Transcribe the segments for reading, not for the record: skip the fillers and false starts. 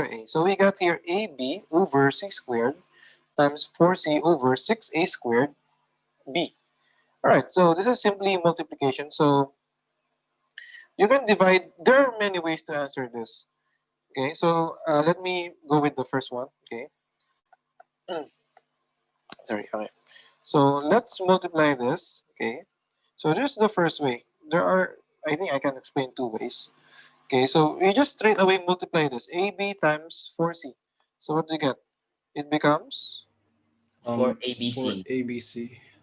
A. So we got here AB over C squared times 4C over 6A squared B. Alright, so this is simply multiplication. So you can divide. There are many ways to answer this. Okay, so let me go with the first one. Okay, sorry. Okay, so let's multiply this. Okay, so this is the first way. There are, I think I can explain two ways. Okay, so we just straight away multiply this. AB times 4C. So what do you get? It becomes, For For ABC. ABC.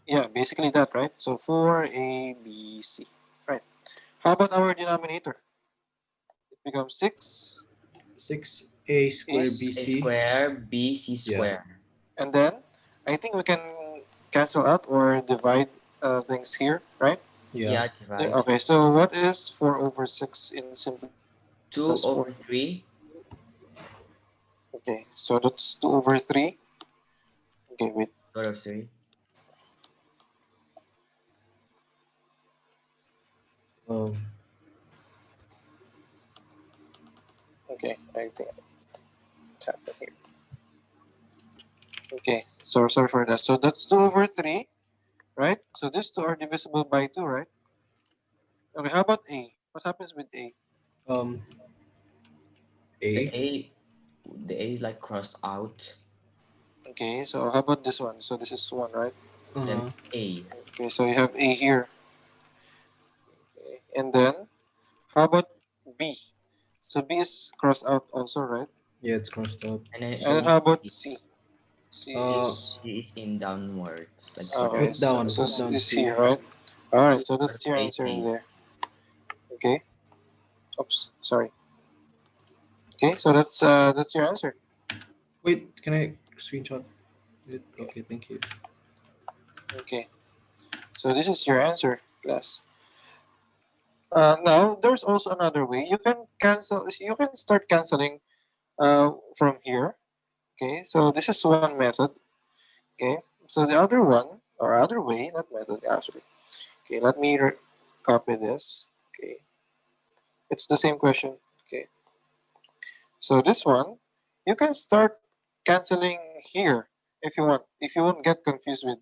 yeah, basically that, right? So 4ABC. Right. How about our denominator? It becomes 6 6A squared is, A BC. square, B, C Yeah. square. and then I think we can cancel out or divide things here, right? Yeah. Yeah, Yeah, divide. okay, so what is 4 over 6 in simplest form? 2 over 3. Okay, so that's 2 over 3. Okay, wait. Out of 3. Um, Okay, I think it's happened here. Okay, so sorry for that. So that's 2 over 3, right? So these two are divisible by 2, right? Okay, how about A? What happens with A? um, The A. A, the A is like crossed out. Okay, so how about this one? So this is 1, right? So then Uh-huh. A. Okay, so you have A here. Okay, and then how about B? So B is crossed out also, right? Yeah, it's crossed out. And then And then So, how about C? C uh, is C is in downwards, like okay. put vertical. down, So put down is C. here, right? All right. 2 So over that's your answer in 80. there. Okay. Oops. Sorry. Okay. So that's your answer. Wait, can I screenshot it? Okay. Okay, thank you. Okay. So this is your answer, class. Now there's also another way. You can cancel. You can start canceling from here. Okay. So this is one method. Okay. So the other one or other way, not method actually. Okay. Let me copy this. Okay. It's the same question. Okay. So this one, you can start canceling here if you want. If you won't get confused with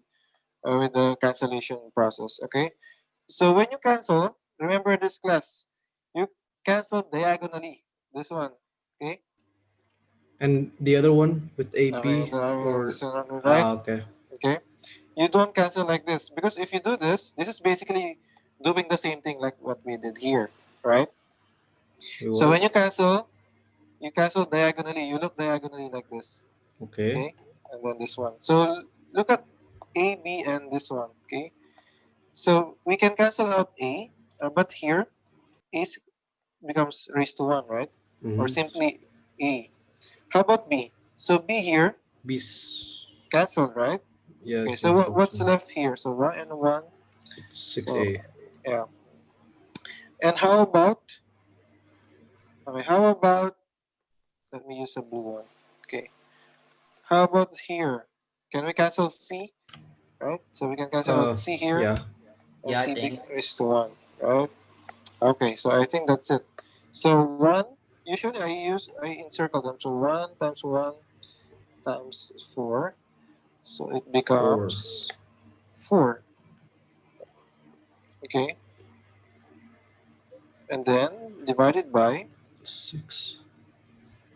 the cancellation process. Okay. So when you cancel, remember this class. You cancel diagonally. This one. Okay. And the other one with Okay. AB or This one, right? okay. Okay. You don't cancel like this because if you do this, this is basically doing the same thing like what we did here, right? Wait, So what? when you cancel diagonally. You look diagonally like this. Okay. Okay, and then this one. So look at A, B, and this one. Okay, so we can cancel out A, but here becomes raised to 1, right? Or Mm-hmm. simply A. How about B? So B here B's. cancelled, right? Yeah, Okay, it so cancels. what's So left here? So 1 and 1. it's So 6A. yeah. And how about? Okay, how about? Let me use a blue one. Okay. How about here? Can we cancel C? Right. So we can cancel out C here. Yeah. And Yeah, I C think. is to 1, right? Okay, so I think that's it. So 1, usually I encircle them. So 1 times 1 times 4. So it 4. becomes 4. Okay, and then divided by. 6.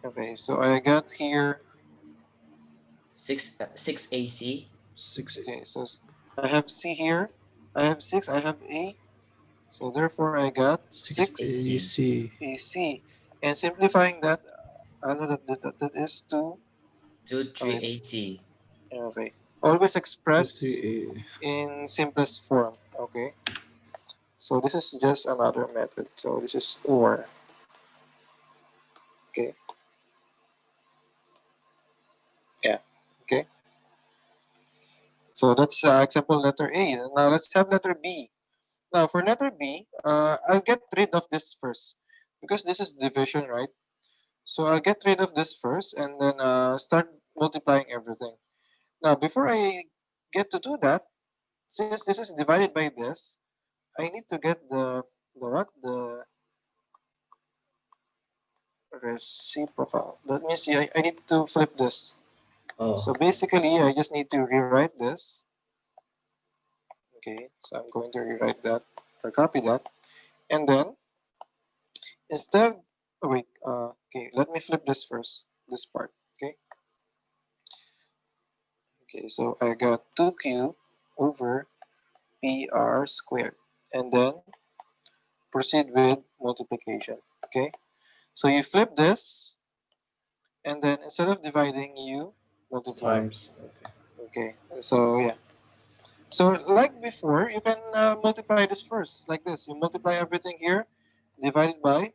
Okay, so I got here. 6 AC. 6. Okay, so I have C here. I have 6. I have A. So therefore I got 6 6 AC. AC. AC. And simplifying that, I know that is 2. 2, 3 Okay, AC. okay. Always 2, express 3A. in simplest form. Okay, so this is just another method. So this is or. Okay, yeah. Okay, so that's example letter A. Now let's have letter B. Now for letter B, I'll get rid of this first because this is division, right? So I'll get rid of this first and then start multiplying everything. Now before I get to do that, since this is divided by this, I need to get the what reciprocal. Let me see. I need to flip this. Oh. So basically, I just need to rewrite this. Okay, so I'm going to rewrite that or copy that. And then instead, oh wait, okay, let me flip this first, this part. Okay, okay, so I got 2q over pr squared. And then proceed with multiplication. Okay, so you flip this, and then instead of dividing, you It's multiply. times. Okay. Okay, so yeah. So like before, you can multiply this first, like this. You multiply everything here, divide it by,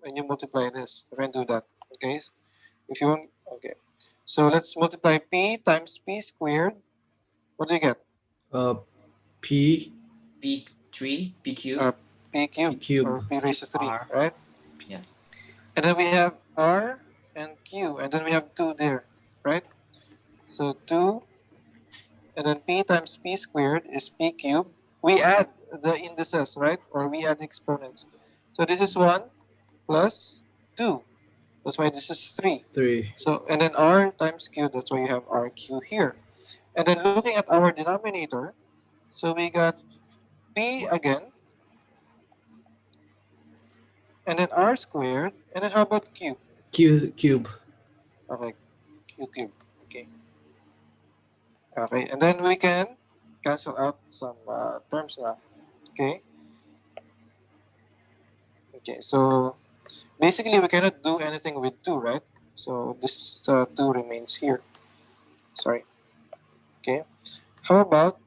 and you multiply this. You can do that. Okay, if you want. Okay, so let's multiply p times p squared. What do you get? Uh, P P3, P Uh, cube, p P cubed or cube. p raised to 3, R. right? Yeah. And then we have r and q, and then we have 2 there, right? So 2, and then p times p squared is p cubed. We add the indices, right? Or we add exponents. So this is 1 plus 2. That's why this is 3. 3. So, and then r times q, that's why you have rq here. And then looking at our denominator, so we got p again, and then r squared, and then how about q? Q cube. Okay, q cube. Okay, okay, and then we can cancel out some terms now. Okay, okay, so basically we cannot do anything with 2, right? So this 2 remains here. Sorry. Okay, how about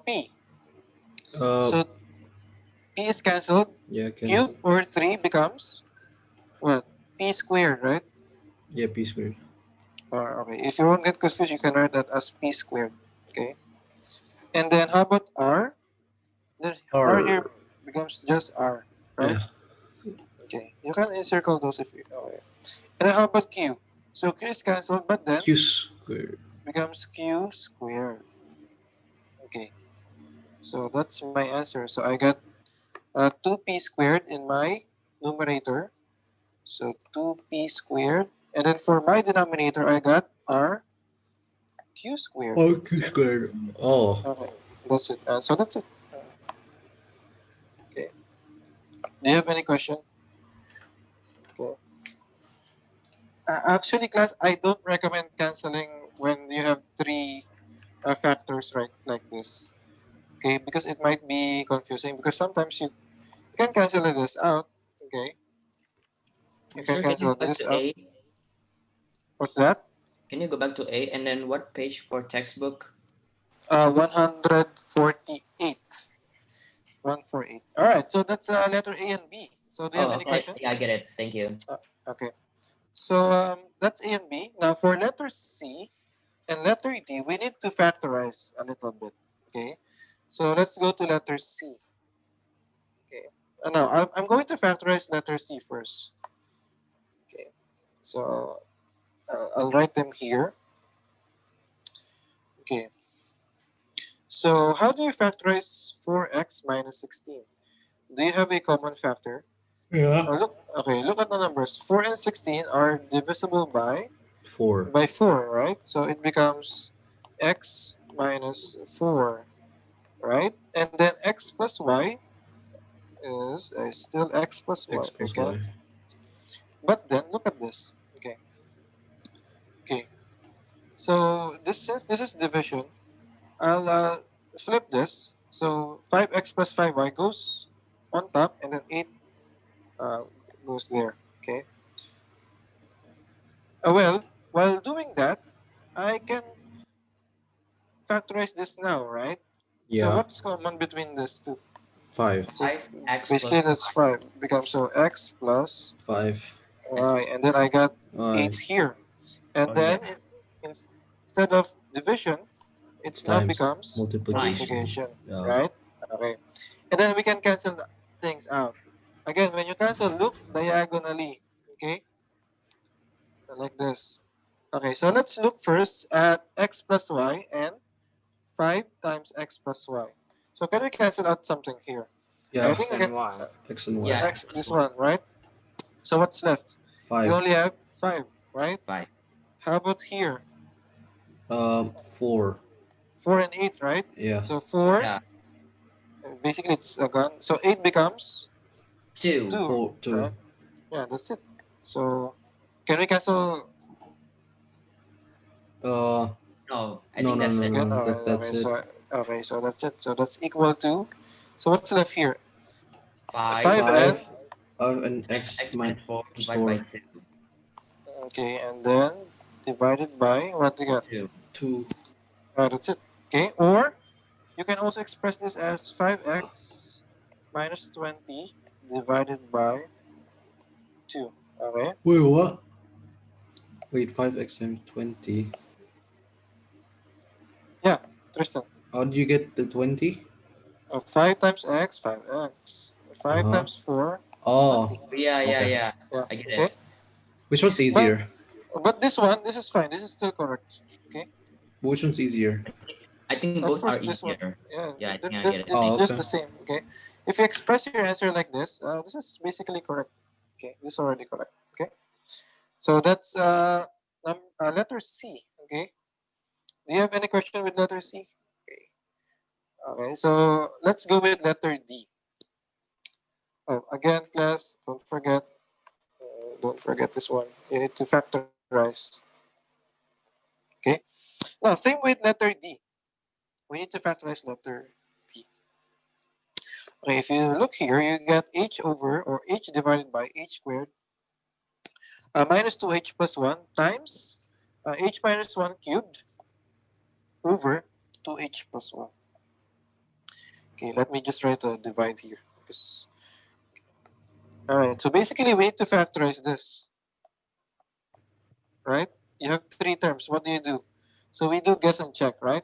p? Uh, So p is cancelled. yeah, Cube cancel. over 3 becomes what? P squared, right? Yeah, P squared. Or, okay, if you won't get confused, you can write that as p squared. Okay, and then how about r? Then r R. here becomes just r, right? Yeah. Okay, you can encircle those if you. Okay, and then how about q? So q is cancelled, but then Q squared. becomes q squared. Okay, so that's my answer. So I got 2p squared in my numerator. So 2p squared. And then for my denominator, I got r q squared. Oh, Q squared. Oh. Okay, that's it. So that's it. Okay. Do you have any question? Okay. Actually, class, I don't recommend canceling when you have three factors right like this. Okay, because it might be confusing. Because sometimes you can cancel this out. Okay, you can Sir, can you cancel go back this to out. A? What's that? Can you go back to A and then what page for textbook? 148. 148. All right, so that's letter A and B. So do you have Oh, any okay. Yeah, I questions? get it. Thank you. Okay. So that's A and B. Now for letter C and letter D, we need to factorize a little bit. Okay. So let's go to letter C. Okay. Now I'm going to factorize letter C first. Okay. So I'll write them here. Okay. So how do you factorize 4x minus 16? Do you have a common factor? Yeah. Look at the numbers. 4 and 16 are divisible 4. 4, right? So it becomes x minus 4, right? And then x plus y is still x plus y. X plus Okay. Y. But then look at this. Okay. Okay. So this since this is division, I'll flip this. So 5x plus 5y goes on top, and then 8 uh, goes there. Okay. Well, while doing that, I can factorize this now, right? So Yeah. what's common between these two? 5. So 5x plus basically that's 5. Becomes so x plus 5. x y. plus. And then I got Y. 8 here. And Oh then yeah. instead of division, it now It's times. becomes Multiplication. multiplication, Yeah. right? Okay. And then we can cancel things out. Again, when you cancel, look diagonally. Okay? Like this. Okay, so let's look first at x plus y and 5 times x plus y. So can we cancel out something here? I Yeah. think X again, and Y. X and so Y. Yeah, x X plus this Y. one, right? So what's left? We 5. only have 5, right? 5. How about here? 4. 4 and 8, right? Yeah. So 4, Yeah. basically it's a gun. So 8 becomes 2. 2, 4, 2. right? Yeah, that's it. So can we cancel? Uh, No, I no, think no, that's no, it. Again, no. That's okay, it. so that's it. So that's equal to. So what's left here? 5 5 and 5, and times x x minus minus 4 divided by 4. 2. okay, and then divided by what you got? 2. 2. That's it. Okay, or you can also express this as 5x minus 20 divided by 2. Okay. Wait, what? Wait, 5x times 20. Yeah, Tristan. How do you get the 20? 5 times x, 5x. 5 Uh-huh. times 4, Oh, 20. Yeah, yeah, okay. yeah. Yeah, I get okay. it. Which one's But easier? this one, this is fine. This is still correct. Okay. Which one's easier? I think Of both are course, this one. easier. Yeah, Yeah, I think I get it. it's Oh, just okay. the same. Okay. If you express your answer like this is basically correct. Okay, this is already correct. Okay. So that's letter C. Okay. Do you have any question with letter C? Okay. Okay. So let's go with letter D. Oh, again, class, don't forget this one. You need to factorize. Okay. Now, same with letter D. We need to factorize letter D. Okay, if you look here, you get h over or h divided by h squared minus 2h plus 1 times h minus 1 cubed over 2h plus 1. Okay, let me just write a divide here. Because, all right, so basically we need to factorize this, right? You have 3 terms. What do you do? So we do guess and check, right?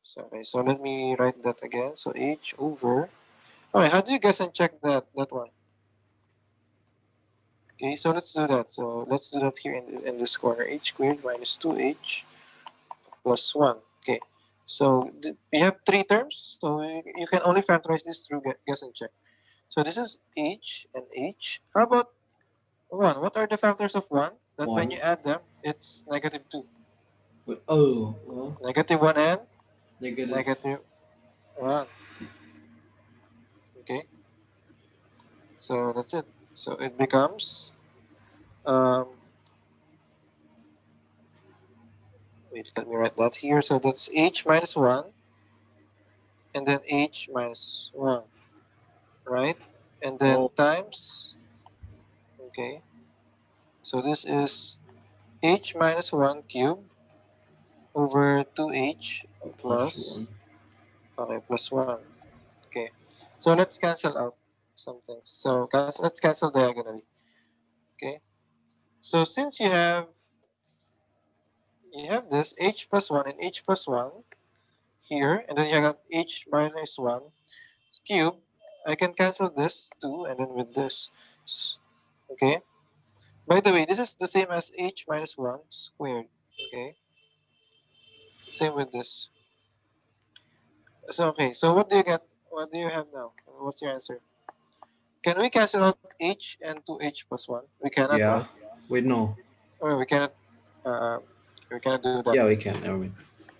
So, okay, so let me write that again. So h over. All right, how do you guess and check that one? Okay, so let's do that. So let's do that here in this corner. H squared minus 2h plus 1. Okay, so we have 3 terms. So you can only factorize this through guess and check. So this is h and h. How about 1? What are the factors of 1? That when 1. you add them, it's negative 2. Wait, oh, well, Negative 1 and negative. negative 1. Okay, so that's it. So it becomes, um, wait, let me write that here. So that's h minus 1 and then h minus 1, right? And then Oh, times, okay, so this is h minus 1 cube over 2h plus plus, 1. okay, plus 1. Okay, so let's cancel out some things. So let's cancel diagonally. Okay, so since you have this h plus 1 and h plus 1 here, and then you got h minus 1 cube, I can cancel this 2 and then with this. Okay, by the way, this is the same as h minus 1 squared. Okay, same with this. So, okay, so what do you get? What do you have now? What's your answer? Can we cancel out h and 2h plus 1? We cannot, right? Yeah. Wait, no. Or uh, we cannot do that. Yeah, we can. Never mind.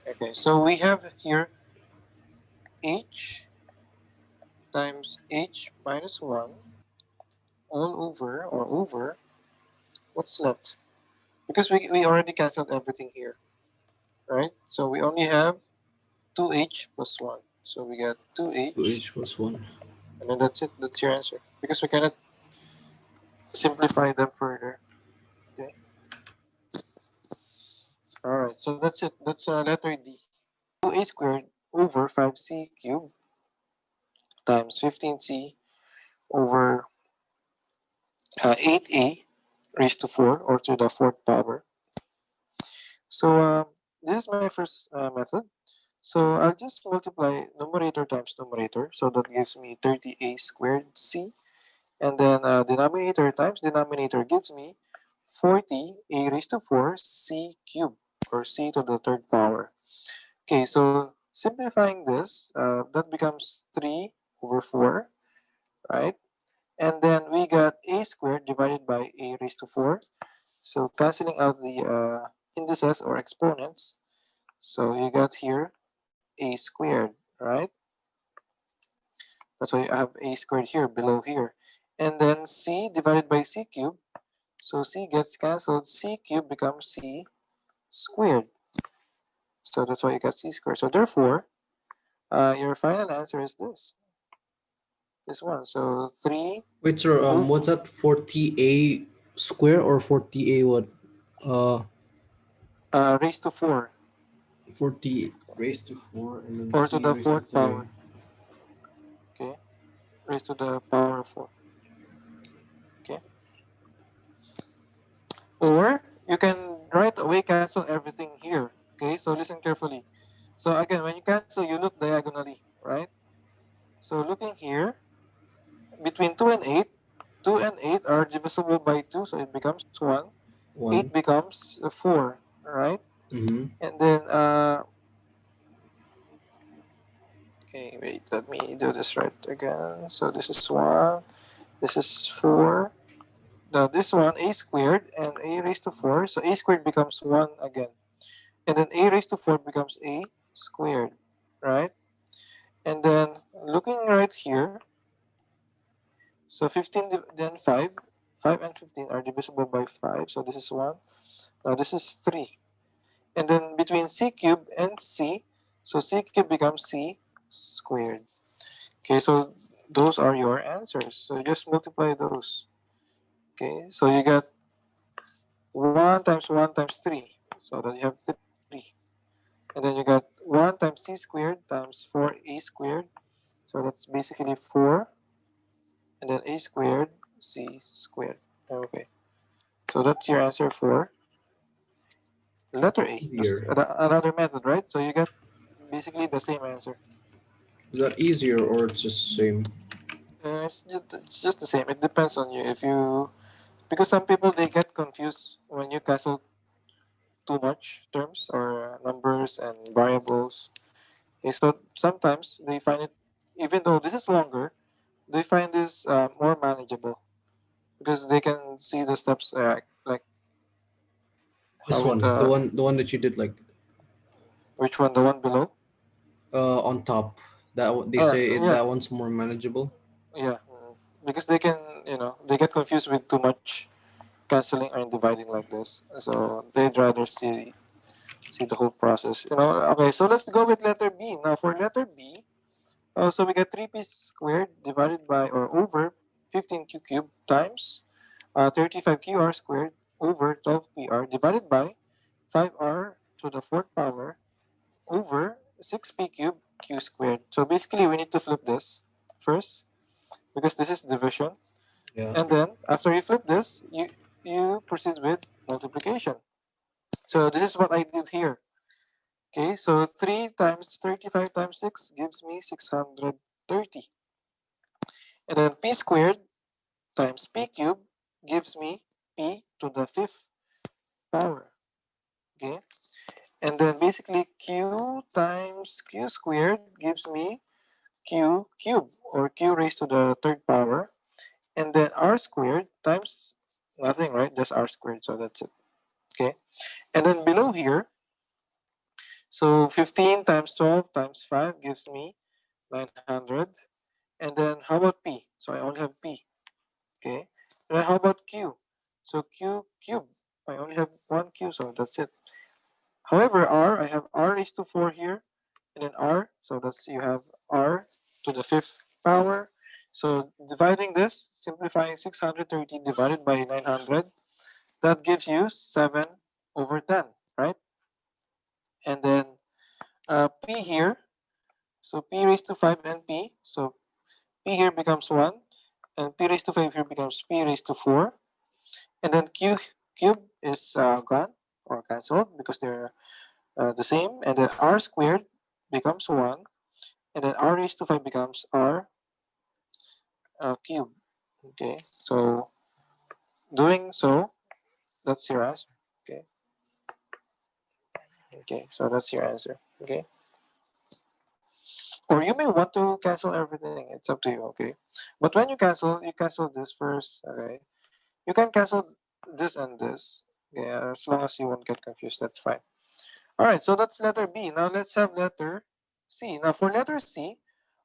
Okay, so we have here h times h minus 1 all over or over. What's left? Because we already canceled everything here, right? So we only have 2h plus 1. So we got 2h, 2h plus 1. and then that's it. That's your answer. Because we cannot simplify them further. Okay. All right. So that's it. That's letter D. 2a squared over 5c cubed times 15c over 8a raised to 4 or to the fourth power. So this is my first method. So I'll just multiply numerator times numerator. So that gives me 30a squared c. And then denominator times denominator gives me 40a raised to 4 c cubed or c to the third power. Okay, so simplifying this, that becomes 3 over 4, right? And then we got a squared divided by a raised to 4. So canceling out the indices or exponents. So you got here a squared, right? That's why I have a squared here below here. And then c divided by c cubed. So c gets cancelled. C cubed becomes c squared. So that's why you got c squared. So therefore, your final answer is this one. So 3 Wait, sir. over What's that? 40a square or 40a what? Uh, raised to 4 40 raised to 4 and then or to c the raised to fourth 3. power. Okay, raised to the power of 4. Okay, or you can right away cancel everything here. Okay, so listen carefully. So again, when you cancel, you look diagonally, right? So looking here, between 2 and 8, 2 and 8 are divisible by 2, so it becomes 1. 8 1. becomes 4, right? Mm-hmm. And then, okay, wait, let me do this right again. So this is 1, this is 4. Now this one, a squared and a raised to 4. So a squared becomes 1 again. And then a raised to 4 becomes a squared, right? And then looking right here, so 15 then 5. 5 and 15 are divisible by 5. So this is 1. Now this is 3. And then between c cubed and c, so c cubed becomes c squared. Okay, so those are your answers. So just multiply those. Okay, so you got 1 times 1 times 3. So then you have 3. And then you got 1 times c squared times 4a squared. So that's basically 4. And then a squared c squared. Okay, so that's your answer for letter A. That's Easier. another method, right? So you got basically the same answer. Is that easier or it's just same? It's just the same. It depends on you. If you because some people they get confused when you cancel too much terms or numbers and variables. Okay, so sometimes they find it, even though this is longer, they find this more manageable because they can see the steps like This how it one, the one that you did like which one, the one below. on top. They Oh say yeah, that one's more manageable. yeah, because they can, they get confused with too much canceling and dividing like this, so they'd rather see the whole process. Okay, so let's go with letter B. Now for letter B, so we get 3p squared divided by or over 15q cubed times 35qr squared over 12pr divided by 5r to the fourth power over 6p cubed q squared. So basically, we need to flip this first because this is division, Yeah. and then after you flip this, you proceed with multiplication. So this is what I did here. Okay, so 3 times 35 times 6 gives me 630. And then p squared times p cubed gives me p to the fifth power. Okay, and then basically q times q squared gives me q cubed or q raised to the third power. And then r squared times nothing, right? Just r squared. So that's it. Okay, and then below here, so 15 times 12 times 5 gives me 900. And then how about p? So I only have p. Okay. And then how about q? So q cube. I only have one q, so that's it. However, r, I have r raised to 4 here, and then r, so that's you have r to the fifth power. So dividing this, simplifying 630 divided by 900, that gives you 7 over 10, right? And then p here, so p raised to 5 and p, so p here becomes 1, and p raised to 5 here becomes p raised to 4. And then q cube is gone or cancelled because they're the same. And then r squared becomes 1. And then r raised to 5 becomes r cube. Okay, so doing so, that's your answer. Okay, okay, so that's your answer. Okay, or you may want to cancel everything. It's up to you. Okay, But when you cancel this first. Okay, you can cancel this and this. Yeah, as long as you won't get confused, that's fine. All right, so that's letter B. Now let's have letter C. Now for letter C,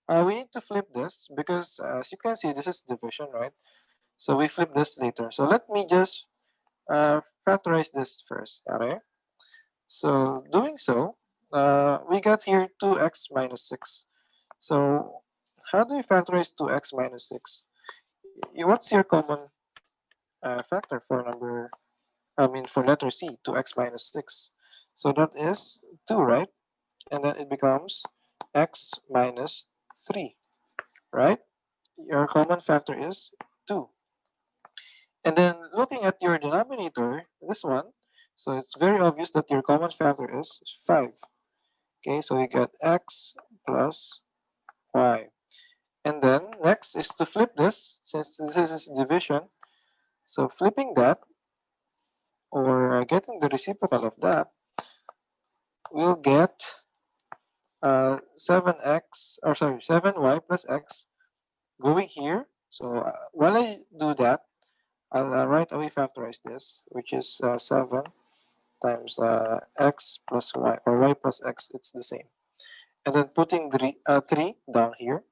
we need to flip this because as you can see, this is division, right? So we flip this later. So let me just factorize this first. Okay. So doing so, we got here 2x minus 6. So how do you factorize 2x minus 6? What's your common factor for for letter C, 2x minus 6? So that is 2, right? And then it becomes x minus 3, right? Your common factor is 2. And then looking at your denominator, this one, so it's very obvious that your common factor is 5. Okay, so you get x plus y. And then next is to flip this, since this is division. So flipping that, or getting the reciprocal of that, we'll get 7x, or sorry, 7y plus x going here. So while I do that, I'll right away factorize this, which is 7 times x plus y, or y plus x, it's the same. And then putting 3 down here,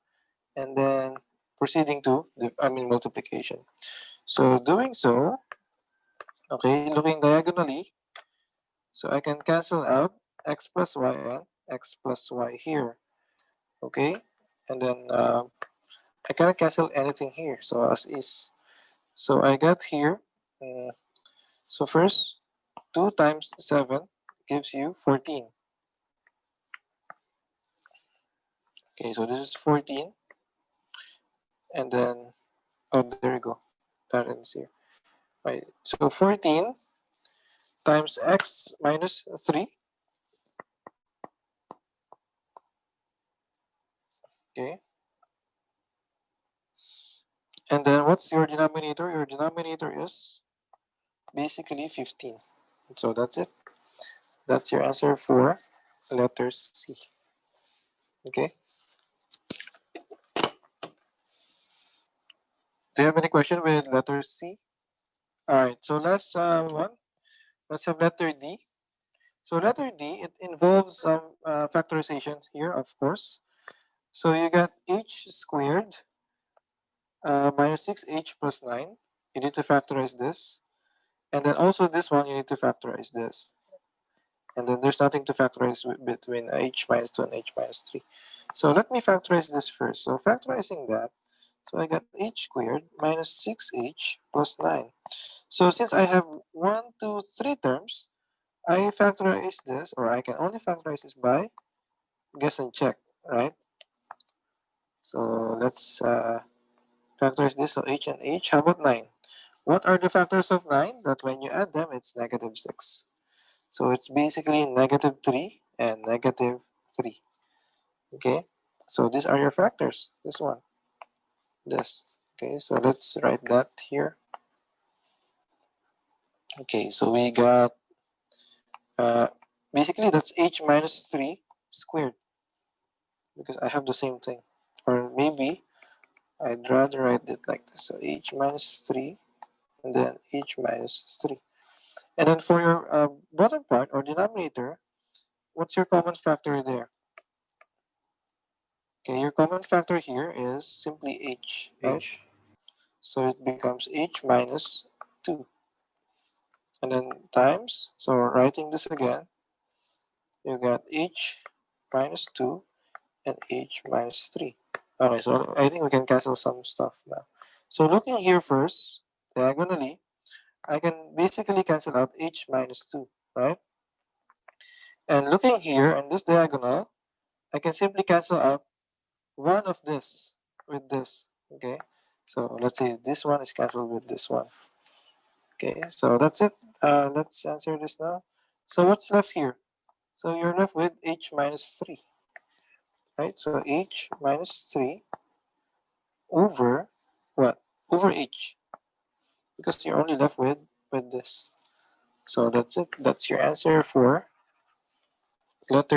and then proceeding to the multiplication. So doing so, okay, looking diagonally, so I can cancel out x plus y and x plus y here, okay, and then I cannot cancel anything here, so as is. So I got here, uh, so first 2 times 7 gives you 14. Okay, so this is 14, and then, oh, there you go, that ends here. Right, so 14 times x minus 3, okay, and then what's your denominator? Your denominator is basically 15. So that's it. That's your answer for letter C. Okay. Do you have any question with letter C? All right. So last one. Let's have letter D. So letter D, it involves some factorization here, of course. So you got h squared minus 6h plus 9. You need to factorize this. And then also this one, you need to factorize this. And then there's nothing to factorize between h minus 2 and h minus 3. So let me factorize this first. So factorizing that, so I got h squared minus 6h plus 9. So since I have 1, 2, 3 terms, I factorize this, or I can only factorize this by guess and check, right? So let's factorize this. So h and h, how about 9? What are the factors of 9? That when you add them, it's negative 6. So it's basically negative 3 and negative 3. Okay, so these are your factors. This one, this. Okay, so let's write that here. Okay, so we got uh, basically that's h minus 3 squared because I have the same thing. Or maybe I'd rather write it like this. So h minus 3 and then h minus 3. And then for your bottom part or denominator, what's your common factor there? Okay, your common factor here is simply h, right? H. So it becomes h minus 2. And then times, so writing this again, you got h minus 2 and h minus 3. Okay, so I think we can cancel some stuff now. So looking here first, diagonally, I can basically cancel out h minus 2, right? And looking here in this diagonal, I can simply cancel out one of this with this, okay? So let's say this one is cancelled with this one. Okay, so that's it. Let's answer this now. So what's left here? So you're left with h minus 3, right? So h minus 3 over what? Over h, because you're only left with this. So that's it. That's your answer for letter